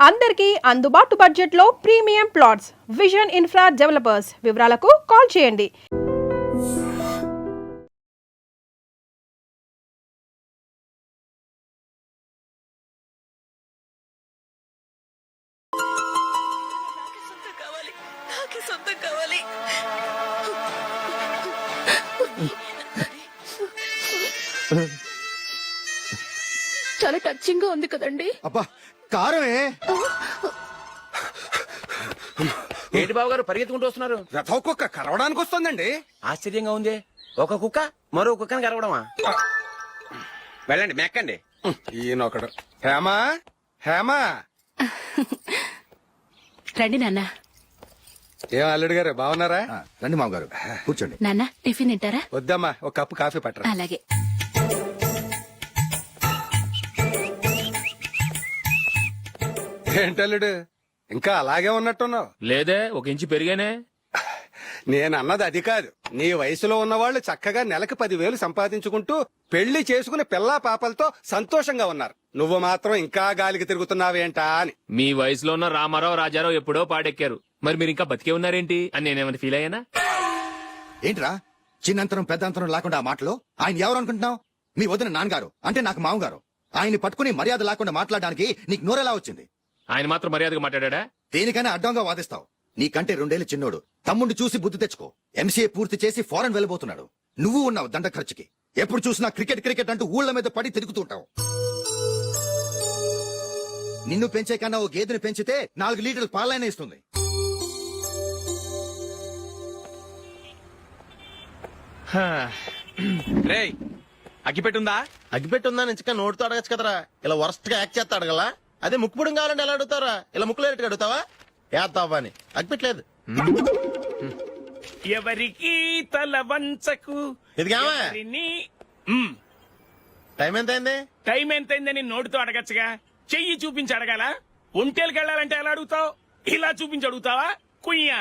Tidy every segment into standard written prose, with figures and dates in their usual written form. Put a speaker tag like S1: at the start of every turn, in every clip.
S1: అందరికీ అందుబాటు బడ్జెట్లో premium plots vision infra developers. వివరాలకు కాల్ చేయండి.
S2: చాలా టచింగ్ గా ఉంది కదండి.
S3: అబ్బా కారమే.
S4: ఏంటి బాబు గారు పరిగెత్తుకుంటూ వస్తున్నారు?
S3: రథం కుక్క కరవడానికి వస్తుందండి.
S4: ఆశ్చర్యంగా ఉంది. ఒక కుక్క మరో కుక్కని కరవడమా? వెళ్ళండి మెక్కండి.
S3: ఈయనొకడు. హేమా హేమా
S2: రండి నాన్న.
S3: ఏం అల్లుడు గారు బాగున్నారా?
S5: రండి మామగారు కూర్చోండి.
S2: నాన్న టిఫిన్ తింటారా?
S3: వద్దమ్మా, ఒక కప్పు కాఫీ పట్టరా.
S2: అలాగే.
S3: ఏంటల్లుడు ఇంకా అలాగే ఉన్నట్టున్నావు?
S6: లేదే, ఒక ఇంచు పెరిగానే.
S3: నేను అన్నది అది కాదు. నీ వయసులో ఉన్నవాళ్ళు చక్కగా నెలకు 10,000 సంపాదించుకుంటూ పెళ్లి చేసుకుని పిల్లా పాపలతో సంతోషంగా ఉన్నారు. నువ్వు మాత్రం ఇంకా గాలికి తిరుగుతున్నావేంటా అని.
S6: మీ వయసులో ఉన్న రామారావు రాజారావు ఎప్పుడో పాడెక్కారు, మరి మీరు ఇంకా బతికే ఉన్నారేంటి అని నేనేమైనా ఫీల్ అయ్యానా?
S5: ఏంట్రా చిన్నంతరం పెద్దంతరం లేకుండా ఆ మాటలో? ఆయన ఎవరు అనుకుంటున్నావు? మీ వదిన నాన్నగారు, అంటే నాకు మామగారు. ఆయన్ని పట్టుకుని మర్యాద లేకుండా మాట్లాడడానికి నీకు నోరెలా వచ్చింది?
S6: ఆయన మాత్రం మర్యాదగా మాట్లాడా?
S5: దేనికైనా అడ్డంగా వాదిస్తావు. నీకంటే 2 ఏళ్ల చిన్నోడు. తమ్ముడిని చూసి బుద్ధి తెచ్చుకో. ఎంసీఏ పూర్తి చేసి ఫారెన్ వెళ్ళబోతున్నాడు. నువ్వు ఉన్నావు దండ ఖర్చుకి. ఎప్పుడు చూసినా క్రికెట్ క్రికెట్ అంటూ ఊళ్ల మీద పడి తిరుగుతుంటావు. నిన్ను పెంచే కన్నా ఓ గేదెని పెంచితే 4 లీటర్లు పాలైన ఇస్తుంది.
S4: రేయ్ అగ్గిపెట్టుందా? అగ్గిపెట్టుందా నుంచి నోటితో అడగచ్చు కదరా. ఇలా వరస్ట్ గా యాక్ట్ చేస్తా అడగలా? అదే ముక్కుపుడు కావాలంటే ఎలా అడుగుతారా? ఇలా ముక్కులేట్టుగా అడుగుతావా? ఏత్తావా అని అగ్గిపెట్టలేదు.
S7: ఎవరికి తల వంచకు.
S4: ఇది కావా? టైం ఎంత అయింది?
S7: టైం ఎంతైందని నోటితో అడగచ్చుగా, చెయ్యి చూపించి అడగాల? ఒంటేలకు వెళ్ళాలంటే ఎలా అడుగుతావు? ఇలా చూపించి అడుగుతావా? కుయ్యా.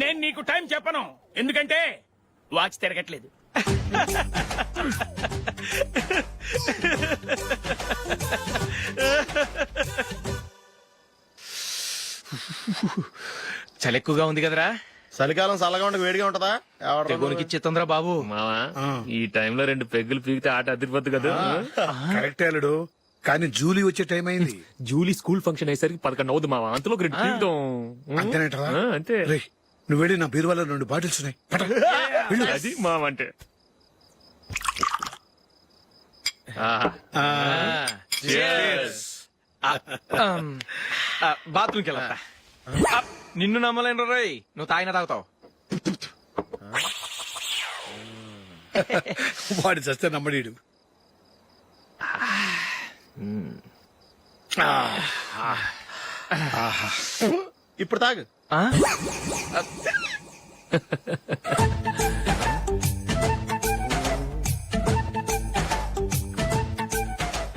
S7: నేను నీకు టైం చెప్పను, ఎందుకంటే వాచ్ తిరగట్లేదు.
S6: చలి ఎక్కువగా ఉంది కదరా.
S4: చలికాలం చల్లగా ఉండక వేడిగా ఉంటదా?
S6: తెగోనికిచ్చేతుందిరా బాబు. మావా ఈ టైంలో 2 పెగ్గులు పీకితే ఆట అదిరిపోద్దు కదా.
S8: కరెక్టే అల్లుడు, కానీ జూలీ వచ్చే టైం అయింది.
S6: జూలీ స్కూల్ ఫంక్షన్ అయ్యేసరికి 11 అవుతుంది మావా. అంతలో 2 పీకుతాం.
S8: అంతేనేటవా?
S6: అంతే.
S8: రేయ్, నువ్వు వెళ్ళి నా బీరువాలో 2 బాటిల్స్ ఉన్నాయి. పట. వెళ్ళు.
S6: అది మావ అంటే.
S4: బాత్రూమ్కి వెళ్ళా.
S9: నిన్ను నమ్మలేను రోయ్, నువ్వు తాగినా తాగుతావు.
S8: వాడి చస్తే నమ్మడీడు.
S4: ఇప్పుడు తాగు.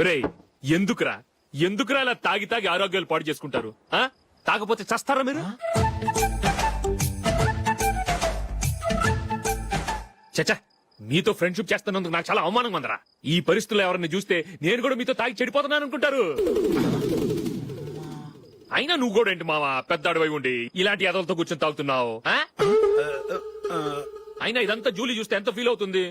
S6: రేయ్ ఎందుకురా ఇలా తాగి తాగి ఆరోగ్యాలు పాడు చేసుకుంటారు? తాగపోతే చస్తారా మీరు? చచ్చా, మీతో ఫ్రెండ్షిప్ చేస్తున్నందుకు నాకు చాలా అవమానంగా ఉందరా. ఈ పరిస్థితుల్లో ఎవరిని చూస్తే నేను కూడా మీతో తాగి చెడిపోతున్నాను అనుకుంటారు. అయినా నువ్వు కూడా ఏంటి మావా, పెద్ద అడవై ఉండి ఇలాంటి ఎదలతో కూర్చొని తాగుతున్నావు? అయినా ఇదంతా జూలీ చూస్తే ఎంత ఫీల్ అవుతుంది?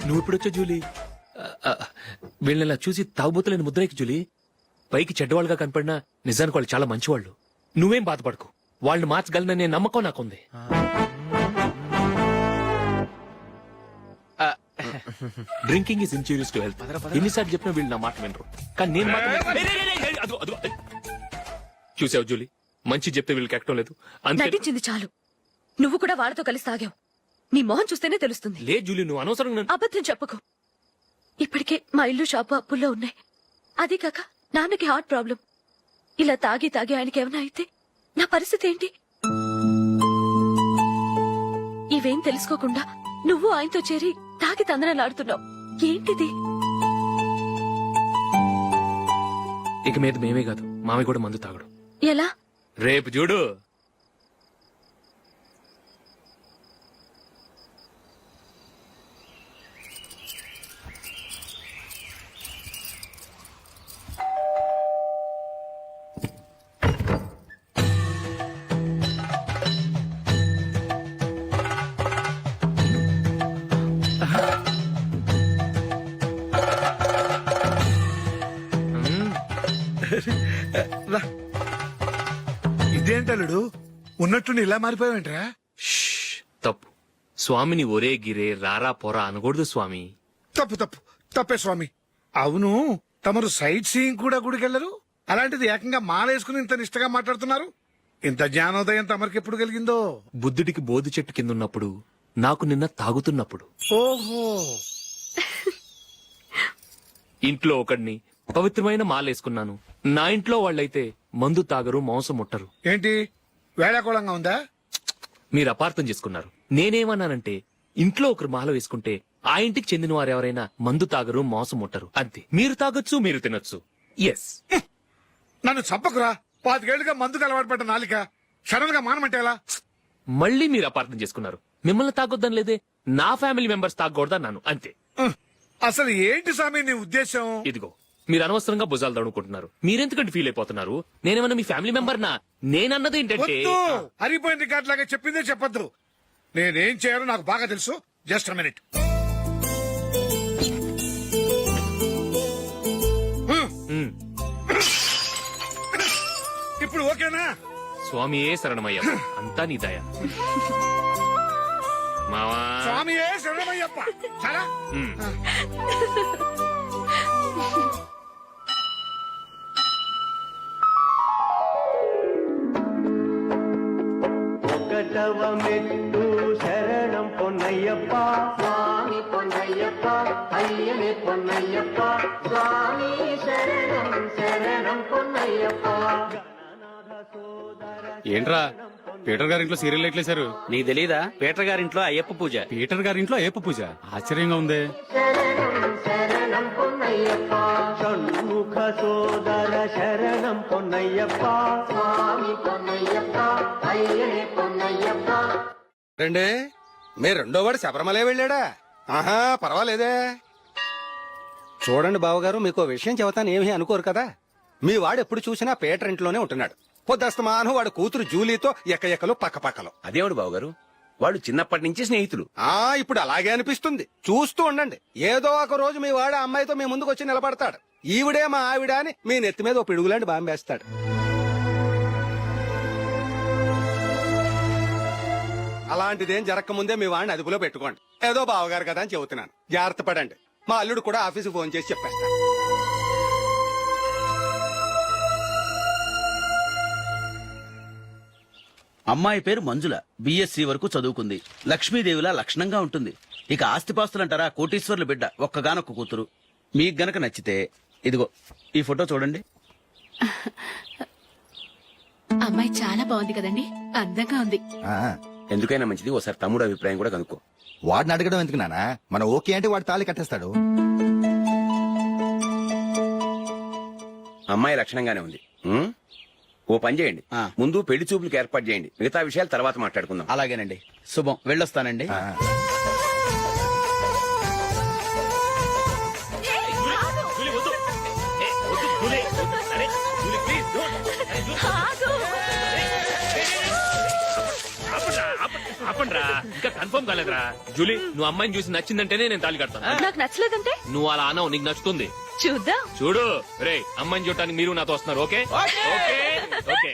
S6: నువ్వు ఇప్పుడొచ్చా జూలీ? వీళ్ళని చూసి తాగుబోతులేని ముద్రేకి జూలీ. పైకి చెడ్డవాళ్ళుగా కనపడినా నిజానికి వాళ్ళు చాలా మంచివాళ్ళు. నువ్వేం బాధపడకు, వాళ్ళని మార్చగలననే నమ్మకం నాకుంది. Drinking is injurious to health. ఎన్నిసార్లు చెప్పినా వీళ్ళు నా మాట వినరు, కానీ నేను మాత్రం. చూసావు జూలీ, మంచి చెప్తే వీళ్ళకి ఎక్కడం లేదు.
S2: నటించింది చాలు. నువ్వు కూడా వాళ్ళతో కలిసి తాగావు. నీ మొహం చూస్తేనే తెలుస్తుంది.
S6: లే జూలీ, నువ్వు అనవసరంగా
S2: అబద్ధం చెప్పకు. ఇప్పటికే మా ఇల్లు షాపు అప్పుల్లో ఉన్నాయి. అదే కాక నాన్నకి హార్ట్ ప్రాబ్లం. ఇలా తాగి తాగి ఆయనకి ఏమైనా అయితే నా పరిస్థితి ఏంటి? ఇవేం తెలుసుకోకుండా నువ్వు ఆయనతో చేరి తాగి తందనలాడుతున్నావు. ఏంటిది?
S6: ఇక మీద మేమే కాదు, మామి కూడా మందు తాగడు.
S2: ఎలా?
S6: రేపు చూడు.
S8: అల్లుడు ఉన్నట్టుండి ఇలా మారిపోయావేంట్రా?
S6: షష్, తప్పు. స్వామిని ఒరే గిరే రారా పోరా అనకూడదు స్వామి.
S8: తప్పు తప్పు తప్పే స్వామి. అవును, తమరు సైట్ సీయింగ్ కూడా గుడికెళ్లరు, అలాంటిది ఏకంగా మాలేసుకుని ఇంత నిష్టగా మాట్లాడుతున్నారు. ఇంత జ్ఞానోదయం తమరికి ఎప్పుడు కలిగిందో?
S6: బుద్ధుడికి బోధి చెట్టు కింద ఉన్నప్పుడు, నాకు నిన్న తాగుతున్నప్పుడు.
S8: ఓహో,
S6: ఇంట్లో ఒకడిని పవిత్రమైన మాలేసుకున్నాను. నా ఇంట్లో వాళ్ళైతే మందు తాగరు, మాంసం ముట్టరు.
S8: ఏంటి వేళాకోళంగా ఉందా?
S6: మీరు అపార్థం చేసుకున్నారు. నేనేమన్నానంటే ఇంట్లో ఒకరు మాల వేసుకుంటే ఆ ఇంటికి చెందిన వారు ఎవరైనా మందు తాగరు, మాంసం ముట్టరు, అంతే. మీరు తాగొచ్చు, మీరు తినొచ్చు. ఎస్.
S8: నన్ను చంపకురా. 5 ఏళ్లుగా మందుకు అలవాటు పడ్డ నాలిక సడన్ గా మానమంటే ఎలా?
S6: మళ్ళీ మీరు అపార్థం చేసుకున్నారు. మిమ్మల్ని తాగొద్దని లేదే, నా ఫ్యామిలీ మెంబర్స్ తాగకూడదన్నాను, అంతే.
S8: అసలు ఏంటి స్వామి నీ ఉద్దేశం?
S6: ఇదిగో మీరు అనవసరంగా భుజాలు దడుకుంటున్నారు. మీరెందుకంటే ఫీల్ అయిపోతున్నారు? నేనేమన్నా మీ ఫ్యామిలీ మెంబర్ నా? నేనన్నది ఏంటంటే
S8: వద్దు, హరిపోయిన రికార్డ్ లాగా చెప్పిందే చెప్పొద్దు. నేనేం చేయాలో నాకు బాగా తెలుసు. Just minute.
S6: ఉమ్,
S8: ఇప్పుడు ఓకేనా?
S6: స్వామియే శరణమయ్య, అంతా నీ దయ. మావా.
S8: స్వామియే శరణమయ్యప్ప. చాలా
S6: ఉమ్.
S10: ఒకటవ మెట్టు శరణం పొన్నయ్యప్ప స్వామి పొన్నయ్యప్ప అయ్యనే పొన్నయ్యప్ప స్వామి శరణం శరణం పొన్నయ్యప్ప.
S3: ఏంట్రా పీటర్ గారింట్లో సీరియల్ ఎట్లేశారు?
S9: నీకు తెలీదా? పీటర్ గారింట్లో అయ్యప్ప పూజ.
S3: పీటర్ గారింట్లో అయ్యప్ప పూజ ఆశ్చర్యంగా ఉంది.
S10: శరణం శరణం పొన్నయ్యప్ప షణ్ముఖ సోదర శరణం పొన్నయ్యప్ప స్వామి పొన్నయ్యప్ప అయ్యనే పొన్నయ్యప్ప.
S3: రండి, మీ రెండో వాడు శబరిమలే వెళ్ళాడా? ఆహా, పర్వాలేదే. చూడండి బావగారు, మీకు విషయం చెబుతాను, ఏమీ అనుకోరు కదా. మీ వాడు ఎప్పుడు చూసినా పీటర్ ఇంట్లోనే ఉంటున్నాడు. పొద్దస్తమాను వాడు కూతురు జూలీతో ఎక్కలు పక్కపక్కలో.
S9: అదేవిడు బావగారు, వాళ్ళు చిన్నప్పటి నుంచి స్నేహితులు.
S3: ఇప్పుడు అలాగే అనిపిస్తుంది. చూస్తూ ఉండండి, ఏదో ఒక రోజు మీ వాడు అమ్మాయితో మీ ముందుకు వచ్చి నిలబడతాడు. ఈవిడే మా ఆవిడ అని మీ నెత్తి మీద ఓ పిడుగులాంటి బాంబేస్తాడు. అలాంటిదేం జరగకముందే మీ వాడిని అదుపులో పెట్టుకోండి. ఏదో బావగారు కదా అని చెబుతున్నాను, జాగ్రత్త పడండి. మా అల్లుడు కూడా ఆఫీసుకు ఫోన్ చేసి చెప్పేస్తాను.
S11: అమ్మాయి పేరు మంజుల, బిఎస్సి వరకు చదువుకుంది. లక్ష్మీదేవిలా లక్షణంగా ఉంటుంది. ఇక ఆస్తిపాస్తులంటారా, కోటీశ్వర్ల బిడ్డ, ఒక్కగానొక్క కూతురు. మీకు గనక నచ్చితే ఇదిగో ఈ ఫోటో చూడండి.
S2: అమ్మాయి చాలా బాగుంది కదండి, అందంగా ఉంది.
S5: ఆ,
S9: ఎందుకైనా మంచిది ఒకసారి తమ్ముడు అభిప్రాయం కూడా కనుక్కో.
S5: వాడిని అడగడం ఎందుకు నానా? మనం ఓకే అంటే వాడు తాళి కట్టేస్తాడు.
S9: అమ్మాయి లక్షణంగానే ఉంది. ఓ పని చేయండి, ముందు పెళ్లి చూపులకు ఏర్పాటు చేయండి, మిగతా విషయాలు తర్వాత మాట్లాడుకుందాం.
S11: అలాగేనండి. శుభం, వెళ్ళొస్తానండి.
S5: ఆ,
S6: జూలీ, వద్దు. ఏ, వద్దు, జూలీ. అరే, జూలీ, please, don't. అరే, జూలీ. ఆపండ్రా, ఇంకా కన్ఫర్మ్ కాలేదురా. జూలీ, నువ్వు అమ్మాయిని చూసి నచ్చిందంటేనే నేను తాళి కడతాను.
S2: నాకు నచ్చలేదంటే
S6: నువ్వు అలా అనవు, నీకు నచ్చుతుంది.
S2: చూద్దాం.
S6: చూడు రే, అమ్మాయిని చూడటానికి మీరు నాతో వస్తున్నారు. Okay okay okay.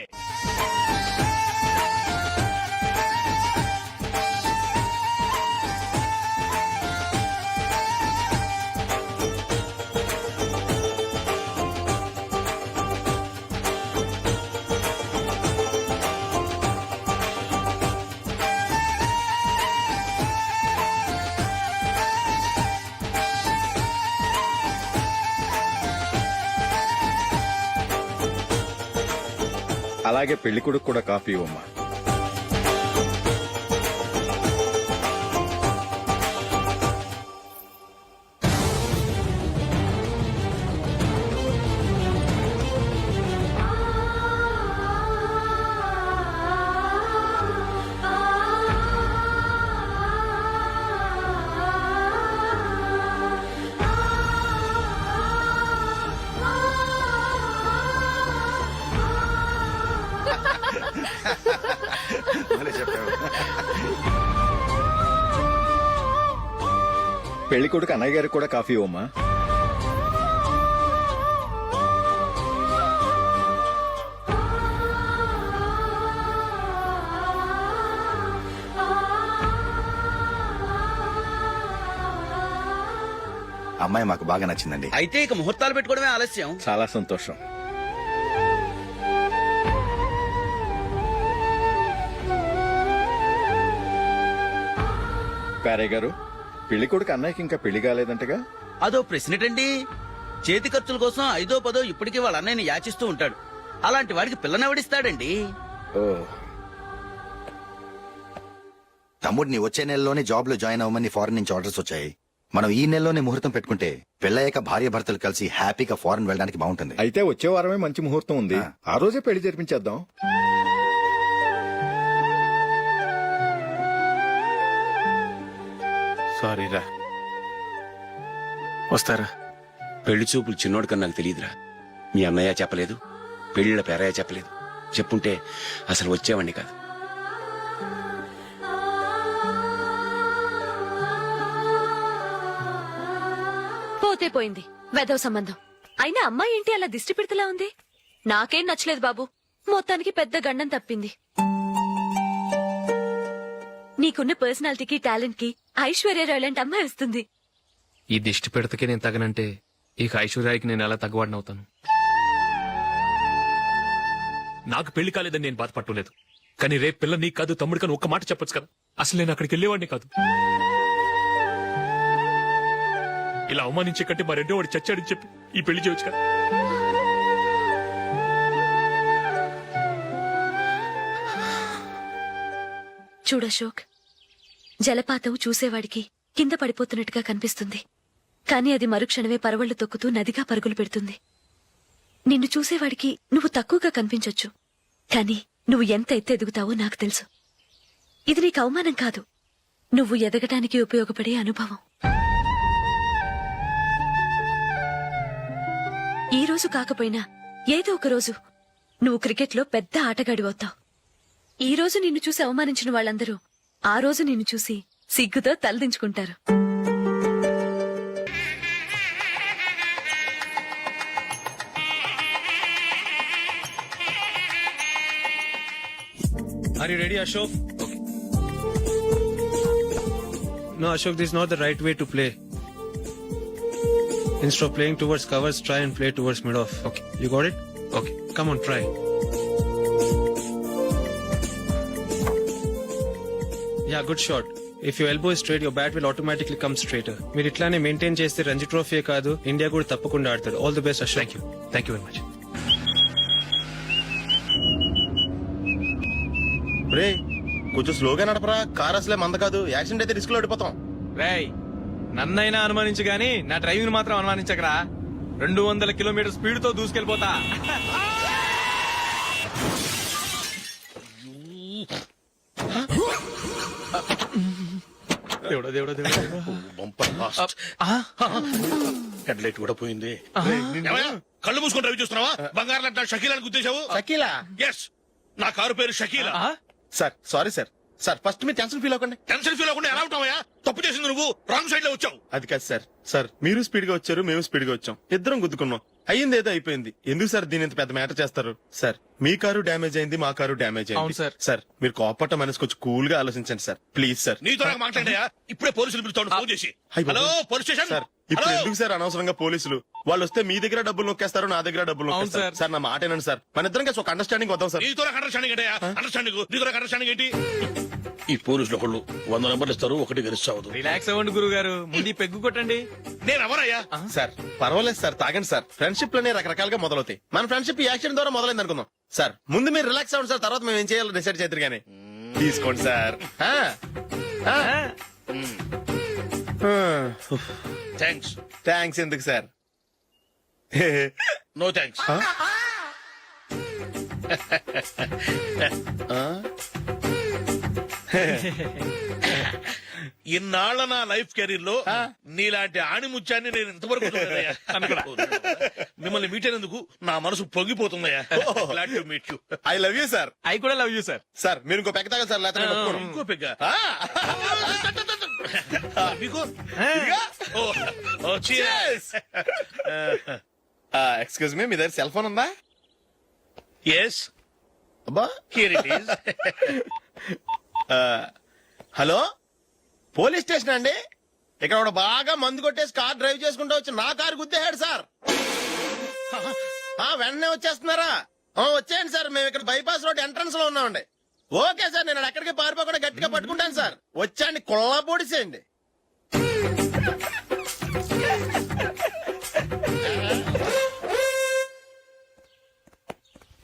S12: అలాగే పెళ్లి కొడుకు కూడా కాఫీ ఇవ్వమ్మా. పెళ్లి కొడుకు అన్నయ్య గారికి కూడా కాఫీ ఇవ్వమ్మా.
S5: అమ్మాయి మాకు బాగా నచ్చిందండి.
S11: అయితే ఇక ముహూర్తాలు పెట్టుకోవడమే ఆలస్యం.
S12: చాలా సంతోషం. పేరయ్య గారు, పెళ్లి కొడుకు అన్నయ్యకి ఇంకా పెళ్లి కాలేదంటగా?
S11: అదో ప్రశ్నటండి. చేతి ఖర్చుల కోసం 5ో 10ో ఇప్పటికీ వాళ్ళ అన్నయ్యని యాచిస్తూ ఉంటాడు. అలాంటి వాడికి పిల్లనెవడిస్తాడండి?
S12: ఓ,
S5: తమ్ముడిని వచ్చే నెలలోనే జాబ్ లో జాయిన్ అవ్వమని ఫారెన్ నుంచి ఆర్డర్స్ వచ్చాయి. మనం ఈ నెలలోనే ముహూర్తం పెట్టుకుంటే పెళ్ళయ్యాక భార్య భర్తలు కలిసి హ్యాపీగా ఫారెన్ వెళ్ళడానికి బాగుంటుంది.
S12: అయితే వచ్చే వారమే మంచి ముహూర్తం ఉంది. ఆ రోజే పెళ్లి జరిపించేద్దాం.
S6: సారీరా. వస్తారా?
S9: పెళ్లి చూపులు చిన్నోడు కన్నా నాకు తెలియదురా. మీ అన్నయ్య చెప్పలేదు, పెళ్లిళ్ళ పేరయ్య చెప్పలేదు. చెప్పుంటే అసలు వచ్చేవాడిని కాదు.
S2: పోతే పోయింది వెదవ సంబంధం. అయినా అమ్మాయి ఏంటి అలా దిష్టి పెడతలా ఉంది? నాకేం నచ్చలేదు బాబు. మొత్తానికి పెద్ద గండం తప్పింది. నీకున్న పర్సనాలిటీకి టాలెంట్ కి ఐశ్వర్యరాయ్ లాంటి అమ్మాయి వస్తుంది.
S6: ఈ దిష్టి పెడతకే నేను తగనంటే ఇక ఐశ్వర్యానికి నేను ఎలా తగ్గవాడినవుతాను? నాకు పెళ్లి కాలేదని నేను బాధపడలేదు, కానీ రేపు పిల్ల నీకు కాదు తమ్ముడు కానీ ఒక్క మాట చెప్పొచ్చు కదా. అసలు నేను అక్కడికి వెళ్ళేవాడిని కాదు. ఇలా అవమానించే కంటే మా రెండో వాడు చచ్చాడని చెప్పి ఈ పెళ్లి చేయొచ్చు కదా.
S2: చూడశోక్, జలపాతం చూసేవాడికి కింద పడిపోతున్నట్టుగా కనిపిస్తుంది, కానీ అది మరుక్షణమే పరవళ్లు తొక్కుతూ నదిగా పరుగులు పెడుతుంది. నిన్ను చూసేవాడికి నువ్వు తక్కువగా కనిపించొచ్చు, కానీ నువ్వు ఎంత ఎత్తు ఎదుగుతావో నాకు తెలుసు. ఇది నీకు అవమానం కాదు, నువ్వు ఎదగటానికి ఉపయోగపడే అనుభవం. ఈ రోజు కాకపోయినా ఏదో ఒక రోజు నువ్వు క్రికెట్లో పెద్ద ఆటగాడివవుతావు. ఈ రోజు నిన్ను చూసి అవమానించిన వాళ్ళందరూ ఆ రోజు నిన్ను చూసి సిగ్గుతో తలదించుకుంటారు.
S6: Are you ready, Ashok? Okay. No, Ashok, this is not the right way to play. Instead of playing towards covers, try and play towards mid-off. Okay. You got it? Okay. Come on, try. Yeah, good shot. If your elbow is straight, your bat will automatically come straighter. మీరు ఇట్లానే maintain చేస్తే Ranji trophy కాదు, India కూడా తప్పకుండా ఆడతాడు. All the best, Ashok. Thank you very much.
S4: రే, కొంచెం స్లోగా నడపరా. కార్ అసలే మంద కాదు. యాక్సిడెంట్ అయితే రిస్క్ లో ఓడిపోతాం.
S6: రేయ్, నన్నైనా అనుమానించు గాని నా డ్రైవింగ్ మాత్రం అనుమానించకరా. 200 కిలోమీటర్ స్పీడ్ తో దూసుకెళ్ళిపోతా. దేవుడా దేవుడా దేవుడా.
S4: హెడ్ లైట్ కూడా పోయింది. కళ్ళు మూసుకొని రవి చూస్తున్నావా? బంగారం అంటే షకీలాని గుర్తించావు? షకీలా? ఎస్, నా కారు పేరు Shakeela. Sir sorry sir. Sir first మీరు టెన్షన్ ఫీల్ అవ్వకండి. టెన్షన్ ఫీల్ అవ్వకుండా ఎలా ఉంటావా? తప్పు చేసింది నువ్వు, రాంగ్ సైడ్ లో వచ్చావు. అది కాదు సార్. సార్ మీరు స్పీడ్ గా వచ్చారు, మేము స్పీడ్ గా వచ్చాం, ఇద్దరం గుద్దుకున్నాం. అయ్యింది ఏదో అయిపోయింది. ఎందుకు సార్ దీని ఇంత పెద్ద మ్యాటర్ చేస్తారు? సార్ మీ కారు డ్యామేజ్ అయింది, మా కారు డ్యామేజ్ అయింది. సార్ మీరు కోపట్ట మనసు కొంచెం కూల్ గా ఆలోచించండి సార్, ప్లీజ్ సార్. నీతో మాట్లాడాయా? ఇప్పుడే పోలీసులు పిలుస్తాను, ఫోన్ చేసి. Hello police station. సార్ ఇప్పుడు ఎందుకు సార్ అనవసరంగా పోలీసులు? వాళ్ళు వస్తే మీ దగ్గర డబ్బులు నొక్కేస్తారు, నా దగ్గర డబ్బులు నొక్కేస్తారు. సార్ నా మాట ఏనండి సార్, మన ఇద్దరం కలిసి ఒక అండర్స్టాండింగ్ వద్దాం సార్. నీతో అండర్స్టాండింగ్ ఏంటి? ఈ పోలీసులు ఒకళ్ళు 100 నెంబర్లు ఇస్తారు, ఒకటి గెలుస్తావు.
S6: రిలాక్స్ అవ్వండి గురువు గారు, ముందు పెగ్గు కొట్టండి.
S4: నేను ఎవరయ్యా? సార్ పర్వాలేదు సార్, తాగండి సార్. ఫ్రెండ్షిప్ లోనే రకరకాలుగా మొదలవుతాయి. మన ఫ్రెండ్షిప్ ఈ యాక్సిడెంట్ ద్వారా మొదలైంది అనుకుందాం. సార్ ముందు మీరు రిలాక్స్ అవ్వండి సార్, తర్వాత మేము ఏం చేయాలో డిసైడ్ చేద్దరు గానీ. తీసుకోండి సార్. థ్యాంక్స్. థ్యాంక్స్ ఎందుకు సార్? No thanks. ఇన్నాళ్ల నా లైఫ్ కెరీర్ లో నీలాంటి ఆణిముత్యాన్ని నేను ఇంతవరకు మిమ్మల్ని మీట్ అయినందుకు నా మనసు పొంగిపోతుందయ్యా. Glad to meet you. I love you sir.
S6: I కూడా లవ్ యూ సార్.
S4: సార్ మీరు ఇంకో పెగ్గ తాగా సార్, లేకపోతే ఇంకో పెగ్గ. మీకు ఎక్స్క్యూజ్ మీ, మీ దగ్గర సెల్ ఫోన్ ఉందా? ఎస్. అబ్బా here it is. Hello police station అండి? ఇక్కడ ఒకడు బాగా మందు కొట్టేసి కార్ డ్రైవ్ చేసుకుంటూ వచ్చి నా కారు గుద్దేశాడు సార్. వెంటనే వచ్చేస్తున్నారా? వచ్చేయండి సార్, మేము ఇక్కడ బైపాస్ రోడ్ ఎంట్రన్స్ లో ఉన్నామండి. ఓకే సార్, నేను ఎక్కడికి పారిపోకుండా గట్టిగా పట్టుకుంటాను సార్. వచ్చాండి, కుళ్ళ పొడిసేయండి.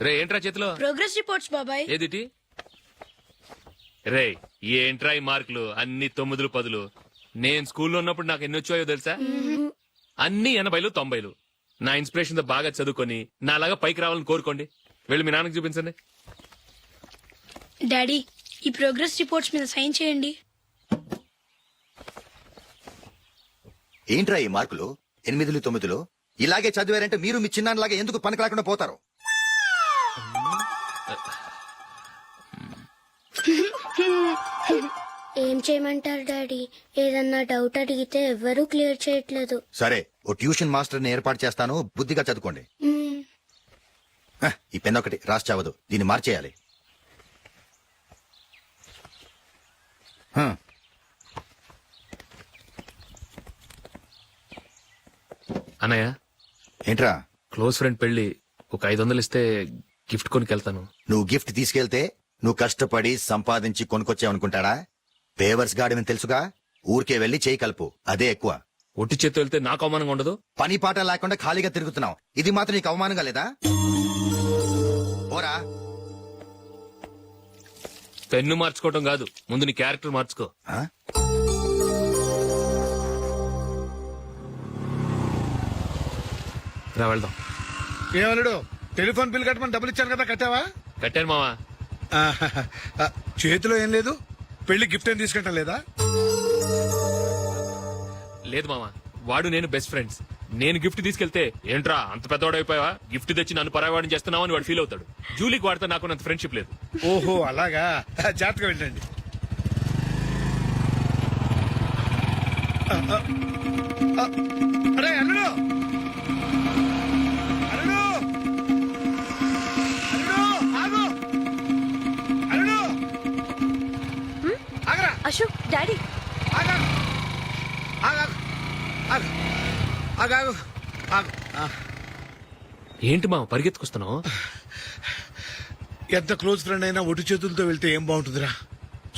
S6: రే ఏంట్రా చేతిలో?
S2: ప్రోగ్రెస్ రిపోర్ట్స్ బాబాయ్.
S6: ఏదిటి? రే ఏంట్రా ఈ మార్కులు అన్ని 9, 10? నేను స్కూల్లో ఉన్నప్పుడు నాకు ఎన్ని వచ్చాయో తెలుసా? అన్ని 80, 90. నా ఇన్స్పిరేషన్ తో బాగా చదువుకొని నాలాగా పైకి రావాలని కోరుకోండి. వెళ్ళి మీ నాన్నకి చూపించండి.
S2: డాడీ, ఈ ప్రోగ్రెస్ రిపోర్ట్స్ మీద సైన్ చేయండి.
S5: ఏంట్రా ఈ మార్కులు 8, 9? ఇలాగే చదివారంటే మీరు మీ చిన్నాన్నలాగా ఎందుకు పనికి రాకుండా పోతారు?
S2: ఏం చేయమంటారు డాడీ? ఏదన్నా డౌట్ అడిగితే ఎవ్వరూ క్లియర్ చేయట్లేదు.
S5: సరే, ఓ ట్యూషన్ మాస్టర్ ని ఏర్పాటు చేస్తాను, బుద్ధిగా చదువుకోండి. ఈ పెన్ ఒకటి రాసి చావదు, దీన్ని మార్చేయాలి.
S6: అన్నయ్య,
S5: ఏంట్రా?
S6: క్లోజ్ ఫ్రెండ్ పెళ్లి, ఒక 500 ఇస్తే గిఫ్ట్ కొనికెళ్తాను.
S5: నువ్వు గిఫ్ట్ తీసుకెళ్తే నువ్వు కష్టపడి సంపాదించి కొనుక్కొచ్చావనుకుంటాడా? పేవర్స్ గాడమని తెలుసుగా, ఊరికే వెళ్లి చేయి కలుపు, అదే ఎక్కువ.
S6: ఒట్టి చేత్తో వెళ్తే నాకు అవమానంగా ఉండదు?
S5: పని పాట లేకుండా ఖాళీగా తిరుగుతున్నావు, ఇది మాత్రం నీకు అవమానంగా లేదా? పోరా.
S6: పెన్ను మార్చుకోవటం కాదు, ముందు నీ క్యారెక్టర్ మార్చుకో.
S5: ఆ?
S6: రా వెళ్దాం.
S8: ఏమన్నాడు? టెలిఫోన్ బిల్ కట్టమని డబ్బులు ఇచ్చాను కదా, కట్టావా?
S6: కట్టాను మావా.
S8: చేతిలో ఏం లేదు, పెళ్లి గిఫ్ట్ ఏం తీసుకుంటా లేదా?
S6: లేదు మావా, వాడు నేను బెస్ట్ ఫ్రెండ్స్. నేను గిఫ్ట్ తీసుకెళ్తే ఏంట్రా అంత పెద్దవాడైపోయావా, గిఫ్ట్ తెచ్చి నన్ను పరాయవాడిని చేస్తున్నావు అని వాడు ఫీల్ అవుతాడు. జూలీకి వాడితే నాకు అంత ఫ్రెండ్షిప్ లేదు.
S8: ఓహో అలాగా, జాగ్రత్తగా వెళ్ళండి. అరే అల్లుడు, అల్లుడు, అల్లుడు, ఆగు, అల్లుడు, ఆగరా,
S2: అశోక్, డాడీ.
S8: ఆగా, ఆగా, ఆగు, ఆగాగు, ఆగు.
S6: ఏంటి మావ పరిగెత్తుకొస్తున్నావు?
S8: ఎంత క్లోజ్ ఫ్రెండ్ అయినా ఒటి చేతులతో వెళ్తే ఏం బాగుంటుందిరా?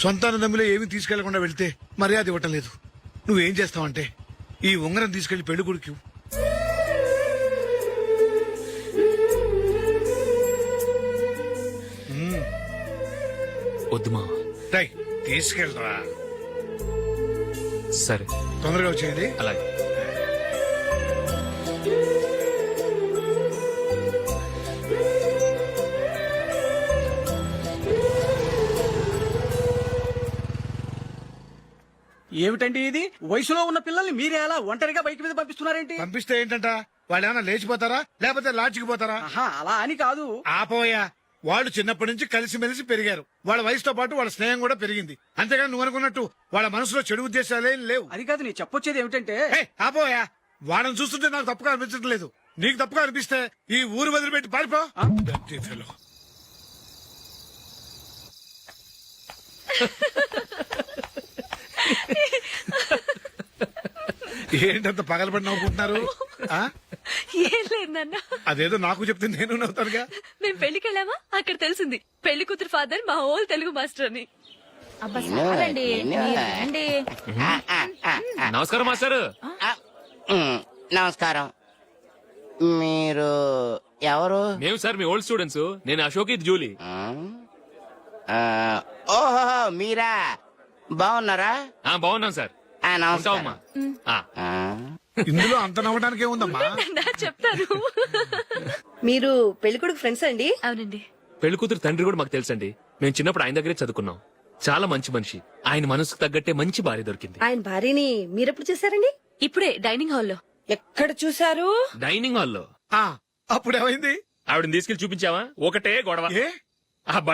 S8: సొంతాన నమ్మిలో ఏమీ తీసుకెళ్లకుండా వెళ్తే మర్యాద ఇవ్వటం లేదు. నువ్వేం చేస్తావంటే ఈ ఉంగరం తీసుకెళ్లి పెళ్లి కొడుకు
S6: వద్దు మావ.
S8: తీసుకెళ్ళరా.
S6: సరే
S8: తొందరగా వచ్చేయండి.
S6: అలాగే.
S11: ఏమిటండి ఇది? వయసులో ఉన్న పిల్లల్ని మీరే అలా ఒంటరిగా బయట మీద పంపిస్తున్నారేంటి?
S8: పంపిస్తే ఏంటంట, వాళ్ళు ఏమైనా లేచిపోతారా లేకపోతే లాడ్జికి పోతారా?
S11: అలా అని కాదు.
S8: ఆపోయా, వాళ్ళు చిన్నప్పటి నుంచి కలిసిమెలిసి పెరిగారు. వాళ్ళ వయసుతో పాటు వాళ్ళ స్నేహం కూడా పెరిగింది. అంతేగాని నువ్వు అనుకున్నట్టు వాళ్ళ మనసులో చెడు ఉద్దేశాలేం లేవు.
S11: అది కాదు, నేను చెప్పొచ్చేది ఏమిటంటే,
S8: ఆపోయా, వాళ్ళని చూస్తుంటే నాకు తప్పుగా అనిపించడం లేదు. నీకు తప్పుగా అనిపిస్తే ఈ ఊరు వదిలిపెట్టి పారిపో. Dirty fellow. ఏంటంత పగలబడి నవ్వుకుంటున్నారు?
S2: ఏం లేదు నాన్న.
S8: అదేదో నాకు చెప్తే నేను నవ్వుతానుగా.
S2: మేము పెళ్లికి వెళ్ళామా, అక్కడ తెలిసింది పెళ్లి కూతురు ఫాదర్ మా హోల్ తెలుగు మాస్టర్ అని.
S6: నమస్కారం మాస్టర్.
S10: నమస్కారం. మీరు ఎవరు?
S6: మేము సార్ మీ ఓల్డ్ స్టూడెంట్స్. నేను అశోక్, ఇది జూలీ.
S10: ఓహో మీరా, బాగున్నారా?
S6: బాగున్నాం సార్.
S10: నమస్కారం.
S8: ఇందులో అంత నవ్వడానికి ఏముందమ్మా?
S2: చెప్తాను.
S13: మీరు పెళ్లికొడుకు ఫ్రెండ్స్ అండి?
S2: అవునండి.
S6: పెళ్లి కూతురు తండ్రి కూడా మాకు తెలుసండి. మేము చిన్నప్పుడు ఆయన దగ్గరే చదువుకున్నాం. చాలా మంచి మనిషి. ఆయన మనసుకు తగ్గట్టే మంచి భార్య దొరికింది.
S13: ఆయన భార్యని మీరెప్పుడు చూసారండి?
S2: ఇప్పుడే డైనింగ్ హాల్లో.
S13: ఎక్కడ చూసారు?
S6: డైనింగ్ హాల్లో.
S8: అప్పుడేమైంది?
S6: ఆవిడని తీసుకెళ్లి చూపించావా? ఒకటే గొడవ.
S8: ఏ?
S6: ఆ